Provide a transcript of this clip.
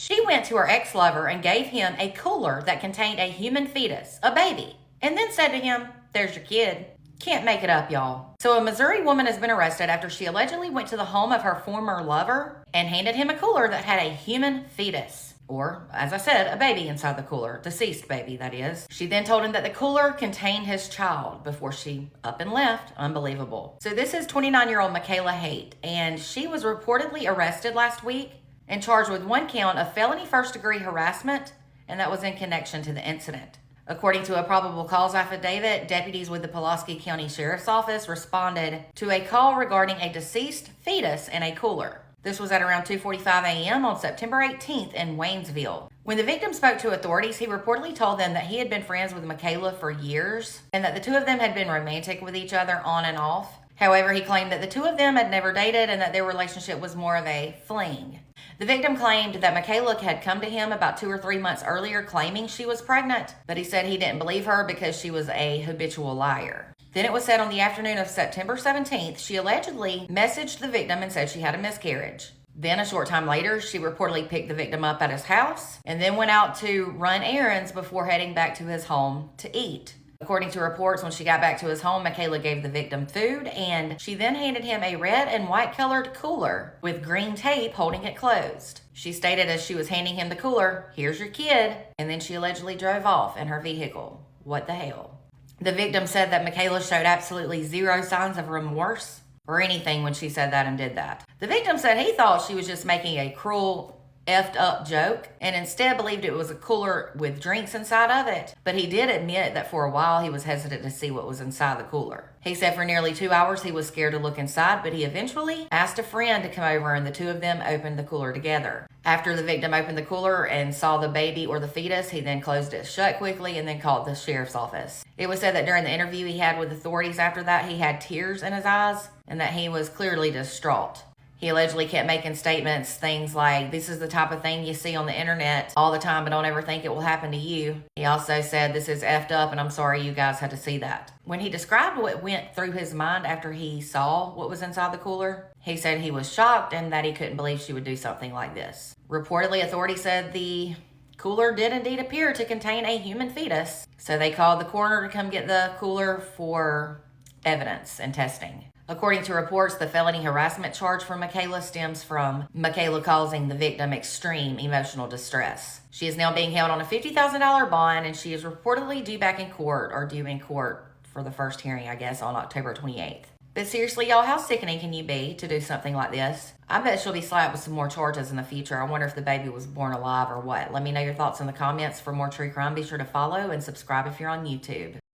She went to her ex-lover and gave him a cooler that contained a human fetus, a baby, and then said to him, "There's your kid." Can't make it up, y'all. So a Missouri woman has been arrested after she allegedly went to the home of her former lover and handed him a cooler that had a human fetus. Or, as I said, a baby inside the cooler. Deceased baby, that is. She then told him that the cooler contained his child before she up and left. Unbelievable. So this is 29-year-old Michaela Haight, and she was reportedly arrested last week and charged with one count of felony first-degree harassment, and that was in connection to the incident. According to a probable cause affidavit, deputies with the Pulaski County Sheriff's Office responded to a call regarding a deceased fetus in a cooler. This was at around 2:45 a.m. on September 18th in Waynesville. When the victim spoke to authorities, he reportedly told them that he had been friends with Michaela for years and that the two of them had been romantic with each other on and off. However, he claimed that the two of them had never dated and that their relationship was more of a fling. The victim claimed that Michaela had come to him about 2 or 3 months earlier claiming she was pregnant, but he said he didn't believe her because she was a habitual liar. Then it was said on the afternoon of September 17th, she allegedly messaged the victim and said she had a miscarriage. Then a short time later, she reportedly picked the victim up at his house and then went out to run errands before heading back to his home to eat. According to reports, when she got back to his home, Michaela gave the victim food, and she then handed him a red and white colored cooler with green tape holding it closed. She stated as she was handing him the cooler, "Here's your kid," and then she allegedly drove off in her vehicle. What the hell? The victim said that Michaela showed absolutely zero signs of remorse or anything when she said that and did that. The victim said he thought she was just making a cruel, effed up joke and instead believed it was a cooler with drinks inside of it. But he did admit that for a while he was hesitant to see what was inside the cooler. He said for nearly 2 hours he was scared to look inside, but he eventually asked a friend to come over and the two of them opened the cooler together. After the victim opened the cooler and saw the baby or the fetus, he then closed it shut quickly and then called the sheriff's office. It was said that during the interview he had with authorities after that, he had tears in his eyes and that he was clearly distraught. He allegedly kept making statements, things like, "This is the type of thing you see on the internet all the time, but don't ever think it will happen to you." He also said, "This is effed up and I'm sorry you guys had to see that." When he described what went through his mind after he saw what was inside the cooler, he said he was shocked and that he couldn't believe she would do something like this. Reportedly, authorities said the cooler did indeed appear to contain a human fetus, so they called the coroner to come get the cooler for evidence and testing. According to reports, the felony harassment charge for Michaela stems from Michaela causing the victim extreme emotional distress. She is now being held on a $50,000 bond, and she is reportedly due in court for the first hearing, I guess, on October 28th. But seriously, y'all, how sickening can you be to do something like this? I bet she'll be slapped with some more charges in the future. I wonder if the baby was born alive or what. Let me know your thoughts in the comments. For more true crime, be sure to follow and subscribe if you're on YouTube.